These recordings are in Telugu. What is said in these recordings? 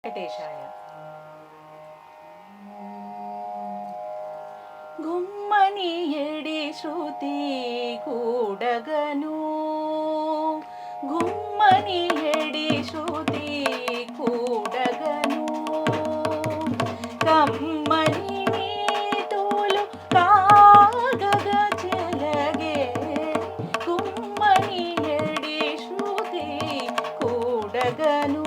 వెంకటేశాయ. గుమ్మని ఎడి శృతి కూడగను, గుమ్మని ఎడి శృతి కూడగను, కమ్మని నీతులు కాగగ చెలగే, గుమ్మని ఎడి శృతి కూడగను,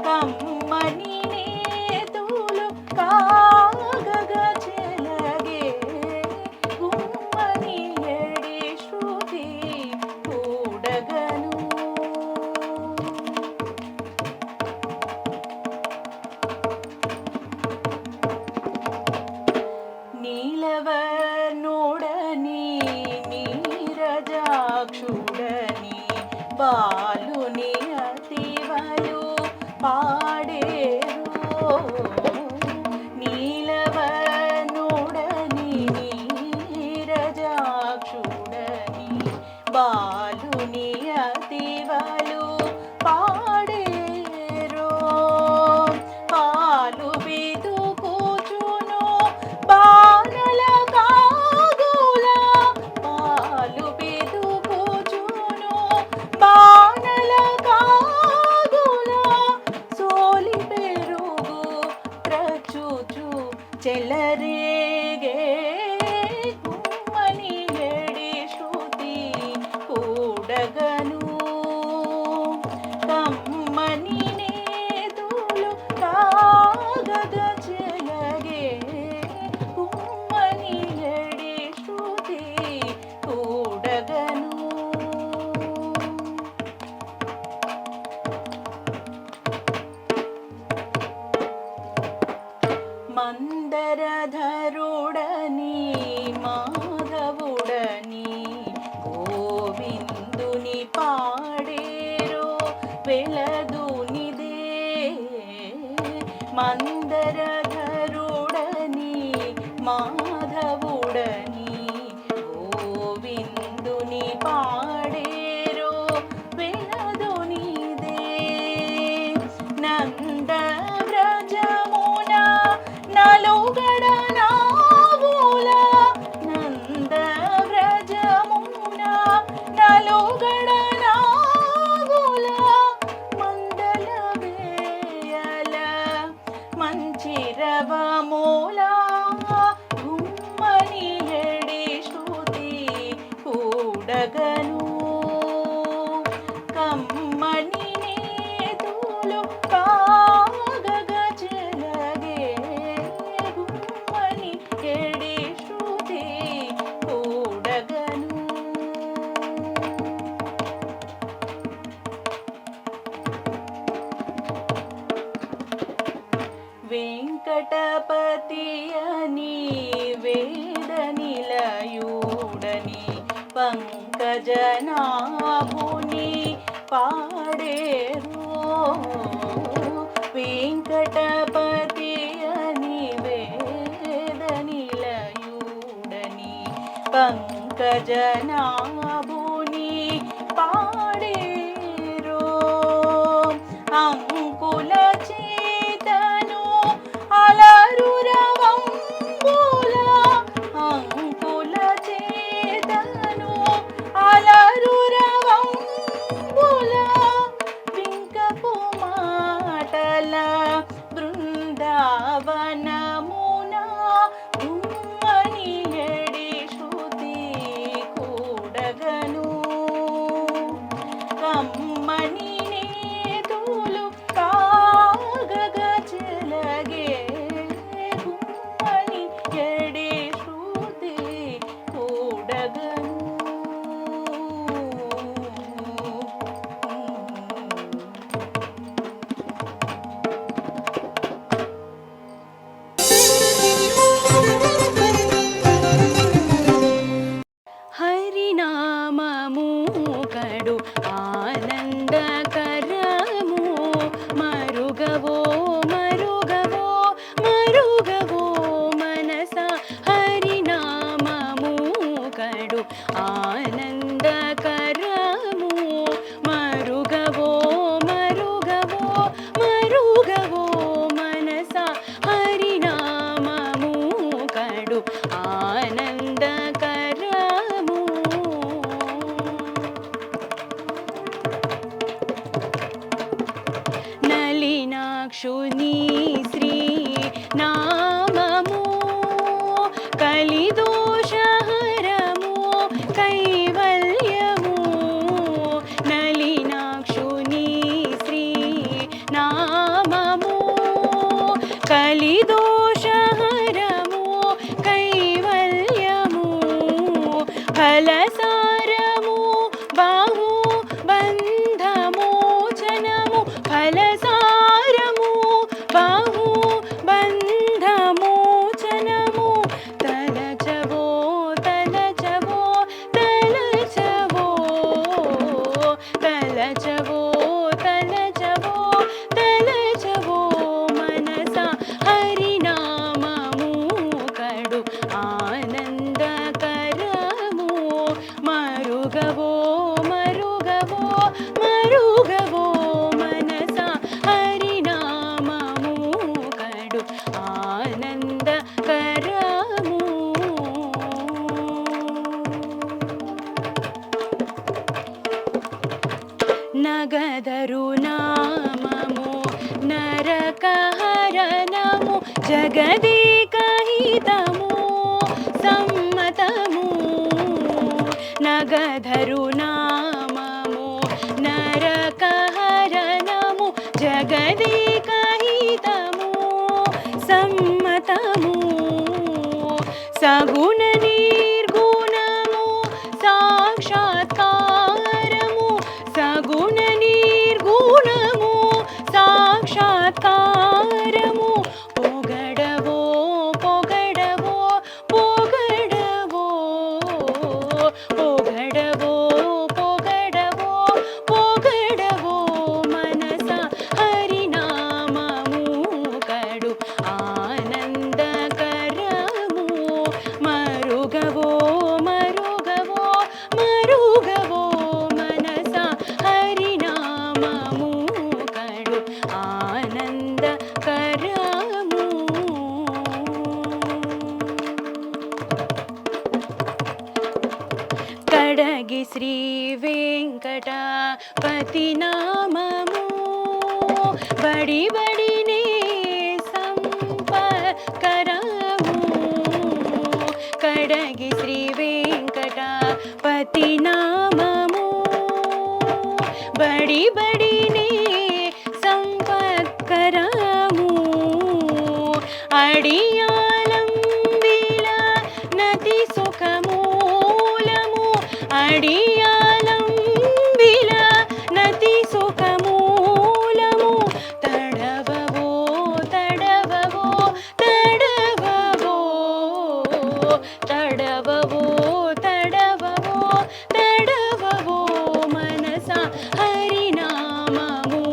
కమ్మని నీతులు కాగగ చెలగే, గుమ్మని ఎడి శృతి కూడగను. నీలవర్ణుడని నీరజాక్షుడని బాలుని అతివలు పాడేరు, నీలవర్ణుడని నీరజాక్షుడని బాలుని అతివలు పాడేరు, పాలు బిదుకుచును బాణల కాగుల, పాలు బిదుకుచును బాణల కాగుల, సోలి పెరుగు ప్రచుచు చెలరేగే, గుమ్మని ఎడి శృతి కూడగను, కమ్మని నేతులు కాగగ చెలగే, గుమ్మని ఎడి శృతి కూడగను. మందరధరుడని మాధవుడని గోవిందుని పాడేరు వెలదునిదే, మందరధరుడని మాధవుడని గోవిందుని పాడేరు వెలదునిదే, నంద వ్రజమున నలుగడ నావుల, నంద వ్రజమున నలుగడ నావుల, మండల వేయల మంచిరవమూల, గుమ్మని ఎడి శృతి కూడగను, కమ్మని నేతులు కాగగ చెలగే, గుమ్మని ఎడి శృతి కూడగను. వెంకటపతి అని వేద నిలయుడని పంకజనాభుని పాడేరు, వెంకటపతి అని వేద నిలయుడని పంకజనాభుని పాడేరు, అంకుల చేతను అలరురవంబుల, అంకుల చేతను అలరురవంబుల, వింకపు మాటల బృందావనమున, గుమ్మని ఎడి శృతి కూడగను, కమ్మని నేతులు కాగగ చెలగే, గుమ్మని ఎడి శృతి కూడగను. హరినామము కడు ఆనందకరము, మరుగవో మరుగవో మరుగవో మనస, హరినామము కడు ఆనందకరము, మరుగవో మరుగవో జగదేకహితము సమ్మతము నగధరు నామము నరకహరణము జగదేకహితము సమ్మతము సగుణ నిర్గుణము సాక్షాత్కారము సగుణ నిర్గుణము సాక్షాత్కారము పొగడవో పొగడవో పొగడవో పొగడవో పొగడవో పొగడవో మనస హరినామము కడు ఆనందకరము మరుగవో మరుగవో మరుగవో మనస హరినామము కడు ఆనందకరము కడగి శ్రీ వెంకటపతి నామము బడి బడినే సంపకరము కడగి శ్రీ వెంకటపతి నామము బడి బడినే సంపత్కరము అడియాలంబిల నతి సుఖమూలము అడియాలంబిల నతి సుఖమూలము తడవవో తడవవో తడవవో తడవవో తడవవో తడవవో మనస హరినామము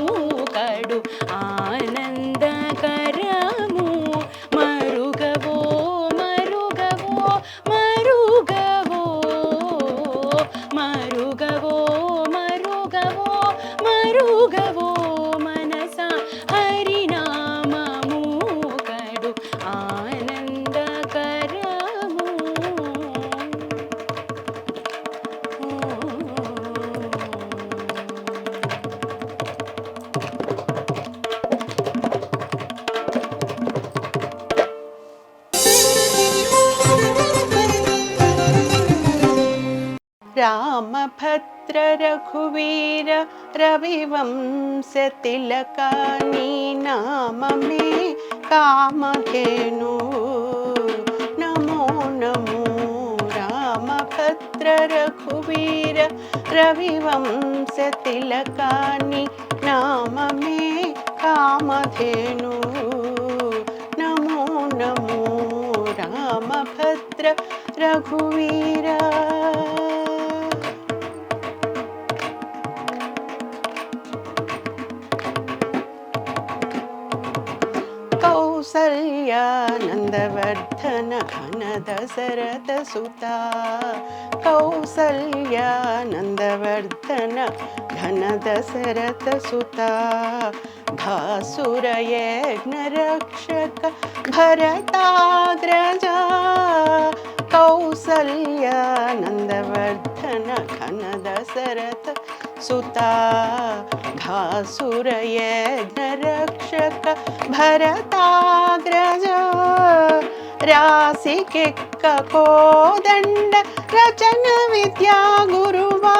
కడు ఆనందకరము మరుగవో మరుగవో మరుగవో మరుగవో మరుగవో మరుగవో మనస హరినామము కడు ఆనందకరము రామభద్ర రఘువీర రవివంశ తిలకాని నామమే కామధేను నమో నమో రామభద్ర రఘువీర రవివంశ తిలకాని నామమే కామధేను నమో నమో రామభద్ర రఘువీర కౌసల్యానందవర్ధన ఘన దశరథ సుతా కౌసల్యానందవర్ధన ఘన దశరథ సుతా భాసురయజ్ఞ రక్షక భరతాగ్రజ కౌసల్యానందవర్ధన ఘన దశరథ సుతా భాసురయజ్ఞ రక్షక భరతాగ్రజ రాశికెక్క కోదండ రచన విద్యా గురువా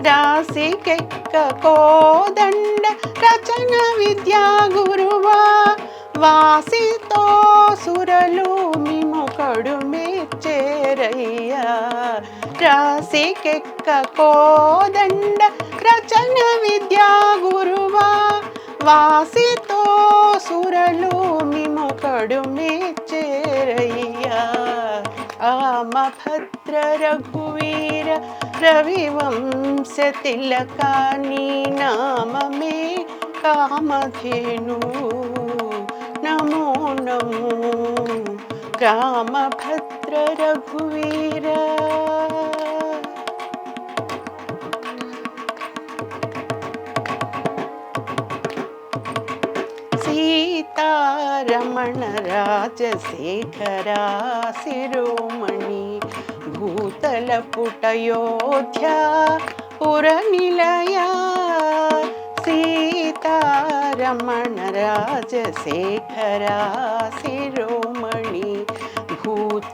రాశికెక్క కోదండ రచన విద్యా గురువా వాసితో సురలు మిముకడు మెచ్చేరయ్యా రాశికెక్క కోదండ రచన విద్యా గురువా వాసితో సురలు మిముకడు మెచ్చేరయ్యా రామభద్ర రఘువీర రవివంశ తిలకాని నామమే కామధేను నమో నమో రామభద్ర రఘువీర సీతారమణ రాజశేఖరా శిరోమణి భూతల పుటయోధ్య పురనిలయ సీతారమణ सीतारमण राजशेखरा शिरोमणि भूतलपुटयोध्या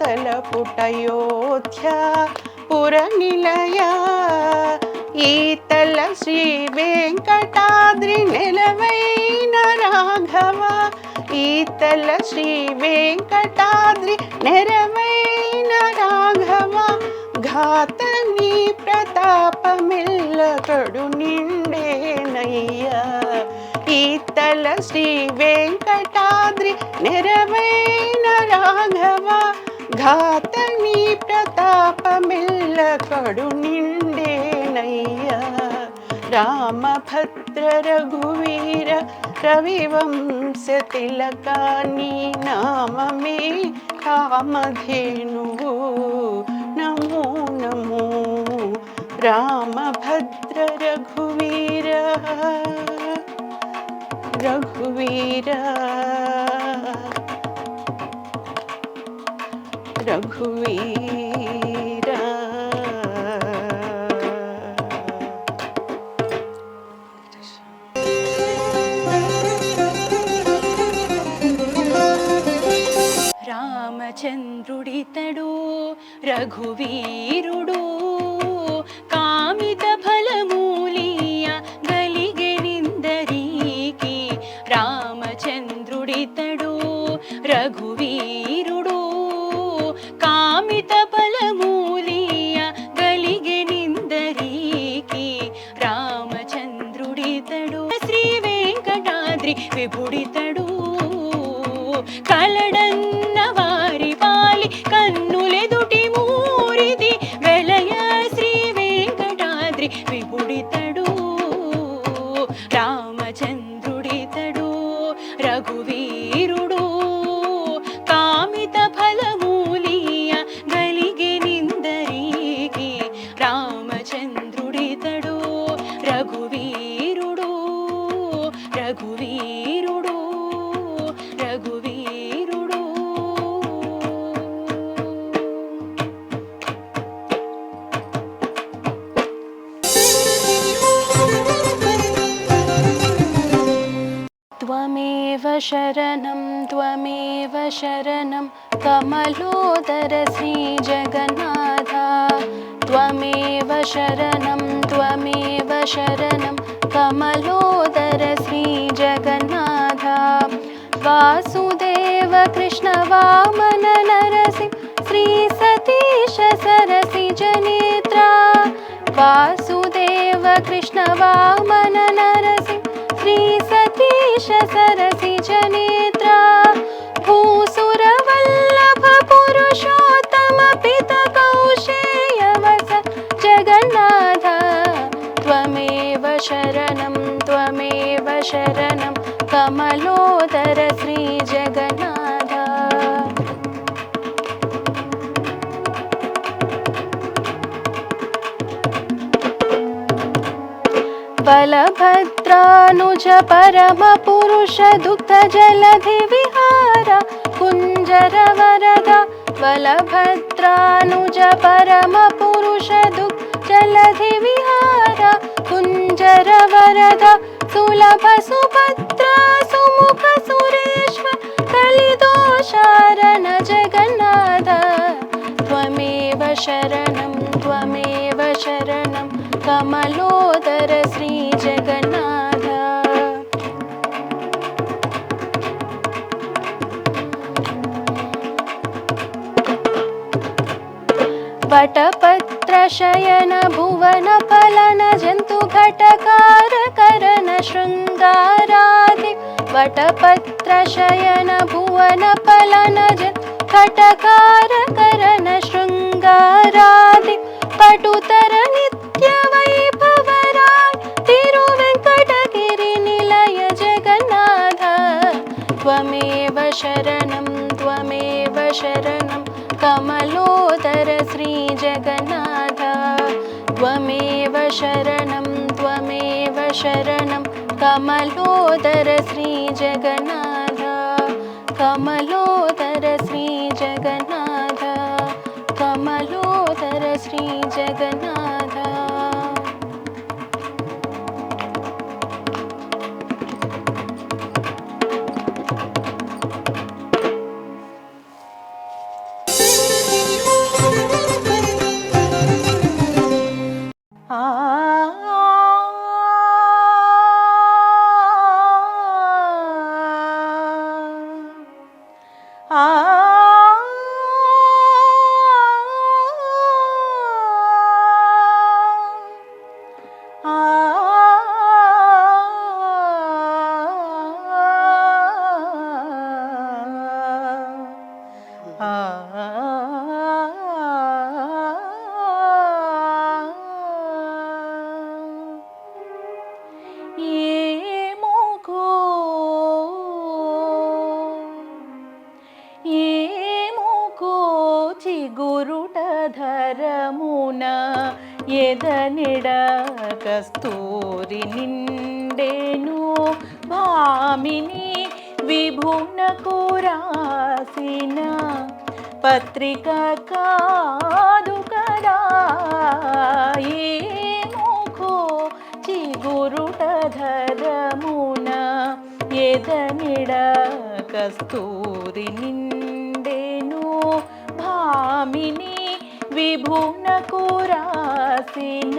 पुरनिलया ఈతల శ్రీ వెంకటాద్రి నెలవైన రాఘవ ఈతల శ్రీ వెంకటాద్రి నెరవైన రాఘవ ఘాతని ప్రతాపమిల్లకడు నిండేనయ్యా ఈతల శ్రీ వెంకటాద్రి నెరవైన రాఘవ ఘాతని ప్రతాపమిల్లకడు నిండేనయ్యా రామభద్ర రఘువీర రవివంశ తిలకాని నామమే కామధేనువు నమో నమో రామభద్ర రఘువీర రఘువీర రఘువీర రామచంద్రుడితడు రఘువీరుడు కామిత ఫలమూలియ గలిగెనిందరికి రామచంద్రుడితడు రఘువీరుడు కామిత ఫలమూలియ గలిగెనిందరికి రామచంద్రుడితడు శ్రీ వెంకటాద్రి విభుడితడు కలడన్న వారి పాలి కన్నులెదుటి మూరిది వెలయ శ్రీ వెంకటాద్రి విభుడితడు రామచంద్రుడితడు రఘువీరుడు కామిత ఫలమూలియ గలిగెనిందరికి రామచంద్రుడితడు రఘువీరుడు రఘువీరుడు రఘువీరుడు త్వమేవ శరణం కమలోదర శ్రీ జగన్నాథ త్వమేవ శరణం కమలోదర శ్రీ జగన్నాథ వాసుదేవ కృష్ణ వామన నరసింహ శ్రీ సతీశ సరసిజ నేత్ర వాసుదేవ కృష్ణ వామన నరసింహ శ్రీ సతీశ సరసిజ నేత్ర భూసుర వల్లభ పురుషోత్తమ పిత కౌశేయవస జగన్నాథ త్వమేవ శరణం కమలోదర శ్రీ జగన్నాథ బలభద్రానుజ పరమ పురుష దుగ్ధ జలధి విహార కుంజర వరద బలభద్రానుజ పరమ పురుష దుగ్ధ జలధి విహార కుంజర వరద సులభ సుభద్ర సుముఖ సురేశ్వర కలిదోషారణ జగన్నాథ త్వమేవ శరణం కమలోదర శ్రీ జగన్నాథ వటపత్ర శయన భువన ఫలన జంతు ఘటకార కరణ శృంగారాది వటపత్ర శయన భువన ఫలన జంతు ఘటకార కరణ శృంగారాది పటుతర నిత్య వైభవరాయ్ తిరువెంకటగిరి నిలయ జగన్నాథ త్వమేవ శరణం కమలోదర శ్రీ జగన్నాథ త్వమేవ శరణం కమలోదర శ్రీ జగన్నాథ కమలోదర శ్రీ జగన్నాథ కమలోదర శ్రీ జగన్నాథ ఆ ఏమోకో ఏమోకో చిగురుట ధరమున ఎదనిడ కస్తూరి నిండెను భామిని విభునకు రాసిన పత్రిక కాదు కదా ఏమోకో చిగురుట ధరమున ఎదనిడ కస్తూరి నిండెను భామిని విభునకు రాసిన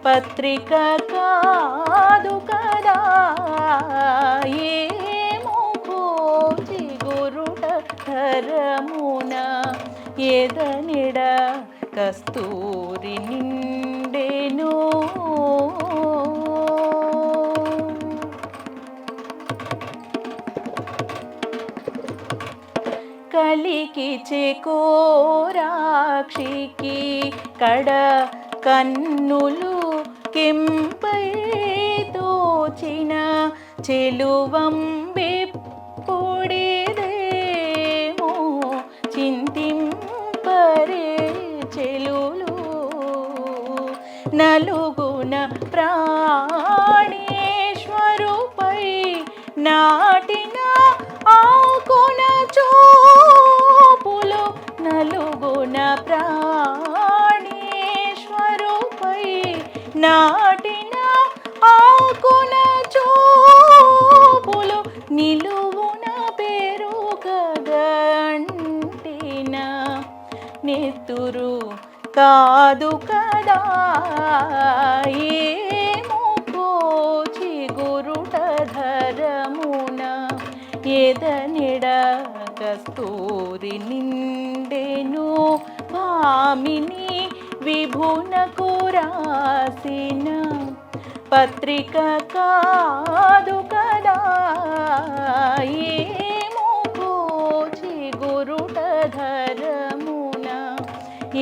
పత్రిక కాదు కదా ఏమోకో చిగురుట ధరమున ఎదనిడ కస్తూరి నిండెను కలికి చెకోరాక్షికి కడ కన్నులు కెంపై తోచిన చెలువంబెప్పుడిదేమో చింతింపరే చెలులు నలుగున ప్రాణేశ్వరుపై నాటిన ఆకున చూపులు నలుగున ప్రాణేశ్వరుపై నాటిన ఆకున చూపులు నిలువున పెరుగగంటిన నెత్తురు కాదు కదా ఏమోకో చిగురుట ధరమున ఎదనిడ కస్తూరి నిండెను భామిని విభునకు రాసిన పత్రిక కాదు కదా ఏమోకో చిగురుట ధరమున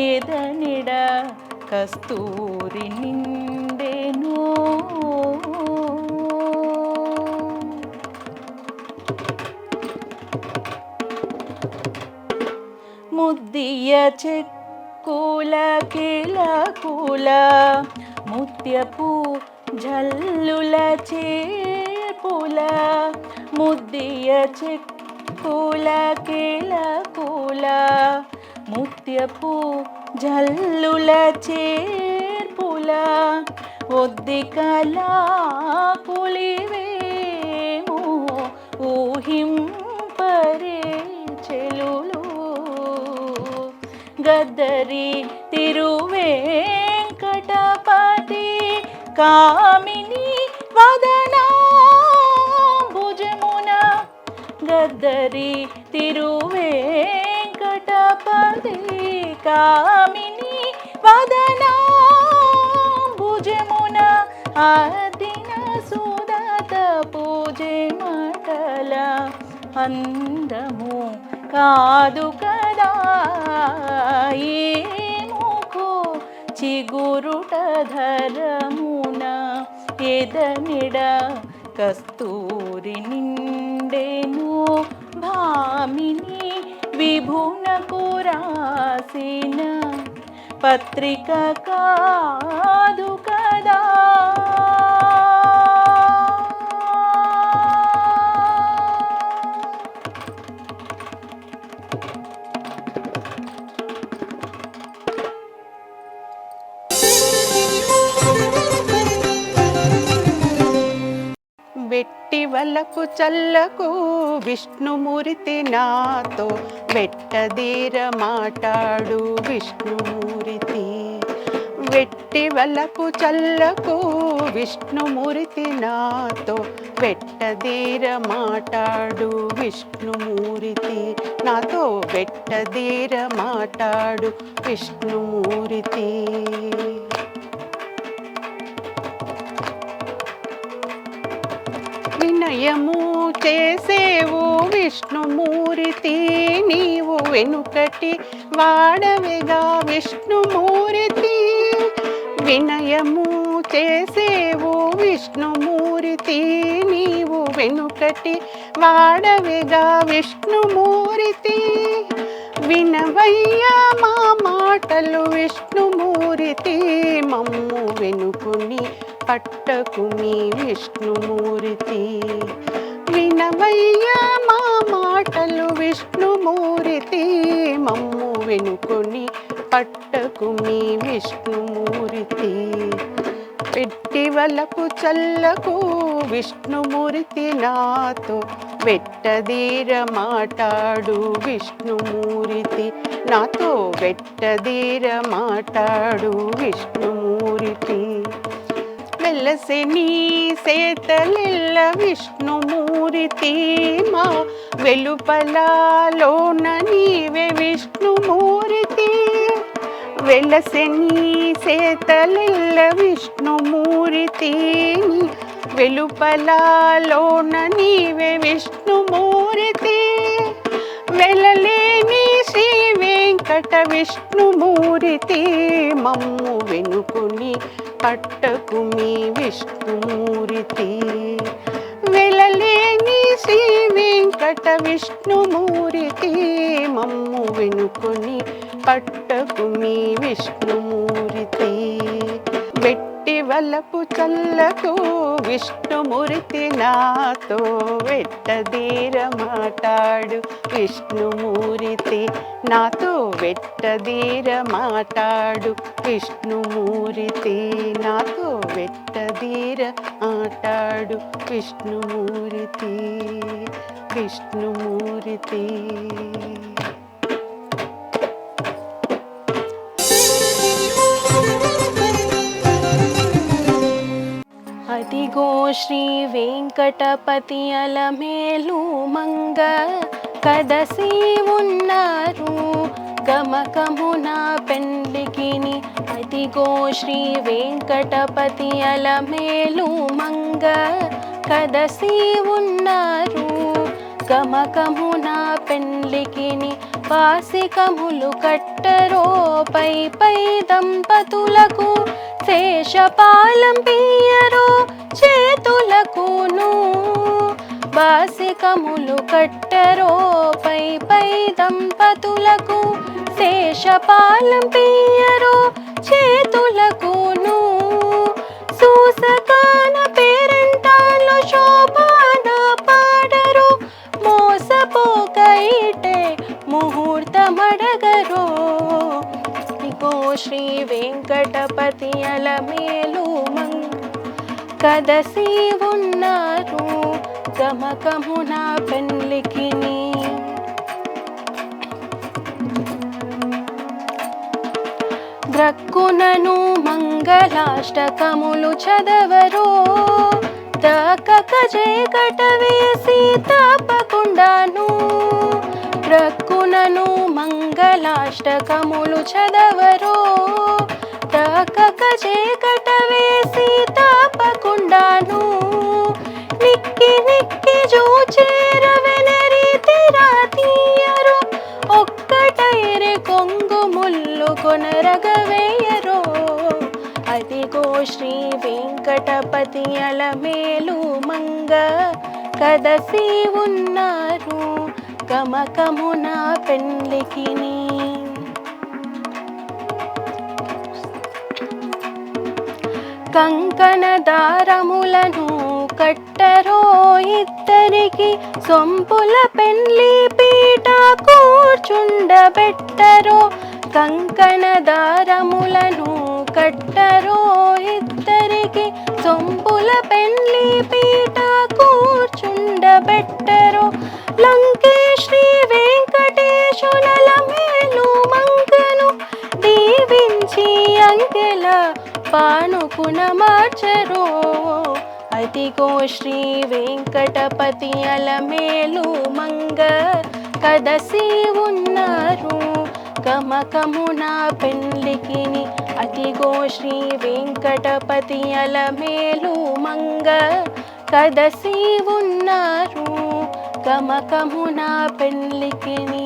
ఎదనిడ కస్తూరి నిండెను ముద్దియ చెక్కుల కిలకుల ముత్యపు జల్లుల చేపుల ముద్దియ చెక్కుల కిలకుల ముత్యపు జల్లుల చేర్పుల ఒద్దికలా పులివేమో ఊహింపరే చెలులు గద్దరి తిరువేంకటపతి కామిని వదనా భుజమున గద్దరి తిరువేంకటపతి కామిని వదనా భుజమున ఆదిన సుదత పూజే మటల అందము కాదు కదా ఏమోకో చిగురుట ధరమున ఎదనిడ కస్తూరి నిండెను భామిని విభునకు రాసిన పత్రిక కాదు కదా వెట్టి వలకు చల్లకు విష్ణుమూర్తి నాతో వెట్టదీర మాటాడు విష్ణుమూర్తి వెట్టి వలకు చల్లకు విష్ణుమూర్తి నాతో వెట్టదీర మాటాడు విష్ణుమూర్తి నాతో వెట్టదీర మాటాడు విష్ణుమూర్తి వినయము చేసేవు విష్ణుమూర్తి, నీవు వెనుకటి వాడవిగా విష్ణుమూర్తి. వినయము చేసేవు విష్ణుమూర్తి, నీవు వెనుకటి వాడవిగా విష్ణుమూర్తి. వినవయ్యా మా మాటలు విష్ణుమూర్తి, మమ్ము వెనుకుని పట్టకు మీ విష్ణుమూర్తి. వినవయ్యా మా మాటలు విష్ణుమూర్తి, మమ్ము వెనుకొని పట్టకు మీ విష్ణుమూర్తి. పెట్టి వలకు చల్లకు విష్ణుమూర్తి, నాతో వెట్టదీర మాటాడు విష్ణుమూర్తి. నాతో వెట్టదీర మాటాడు విష్ణుమూర్తి. వెలసి నీ సేతలెల్ల విష్ణుమూర్తి, మా వెలుపలలోన నీవే విష్ణుమూర్తి. వెలసి నీ సేతలెల్ల విష్ణుమూర్తి, వెలుపలలోన నీవే విష్ణుమూర్తి. వెలలేని శ్రీ వెంకట విష్ణుమూర్తి, మమ్ము వెనుకుని పట్టకు మీ విష్ణుమూర్తి. వెలలేని శ్రీ వెంకట విష్ణుమూర్తి, మమ్ము వెనుకొని పట్టకు మీ విష్ణుమూర్తి. వెట్టి వలపు చల్లకు విష్ణుమూర్తి, నాతో వెట్టదీర మాటాడు విష్ణుమూర్తి. నాతో వెట్టదీర మాటాడు విష్ణుమూర్తి. నాతో వెట్టదీర మాటాడు విష్ణుమూర్తి. విష్ణుమూర్తి. అదిగో శ్రీ వెంకటపతి అలమేలు మంగ కదసి ఉన్నారు గమకమున పెండ్లికిని. అదిగో శ్రీ వెంకటపతి అలమేలు మంగ కదసి ఉన్నారు గమకమున పెండ్లికిని. పాసికములు కట్టరో పై పై దంపతులకు, శేషపాలం పియ్యరో చేతులకును. బాసికములు కట్టరో పై పై దంపతులకు, శేషపాలం పియ్యరో చేతులకును. సూసకాన పేరంటాలు శోభాన పాడరు, మోసపోకైటే ముహూర్తమడగరో. ఇగో శ్రీ వెంకటపతి అలమేలు మంగ కదసి ఉన్నారు గమకమున పెండ్లికిని. గ్రక్కునను మంగళాష్టకములు చదవరో, దక్కక జేగట వేసి తప్పకుండాను. గ్రక్కునను మంగళాష్టకములు చదవరో, దక్కక జేగట వేసి తప్పకుండాను. నిక్కి నిక్కి జూచేర వెనరీతిరా తీయరు, ఒక్కటైరే కొంగు ముల్లు కొనరగవేయరో. అదిగో శ్రీ వెంకటపతి అలమేలు మంగ కదసి ఉన్నారు గమకమున పెండ్లికిని. కంకణ దారములను కట్టరో ఇద్దరికి, సొంపుల పెండ్లి పీట కూర్చుండబెట్టరో. కంకణ దారములను కట్టరో ఇద్దరికి, సొంపుల పెండ్లి పీట కూర్చుండబెట్టరో. లంకే శ్రీ వెంకటేశునలమేలు మంగను దీవించి అంకెల పానుకున మార్చరో. అదిగో శ్రీ వెంకటపతి అలమేలు మంగ కదసి ఉన్నారు గమకమున పెండ్లికిని. అదిగో శ్రీ వెంకటపతి అలమేలు మంగ కదసి ఉన్న వచ్చినారు గమకమున పెళ్లికి నీ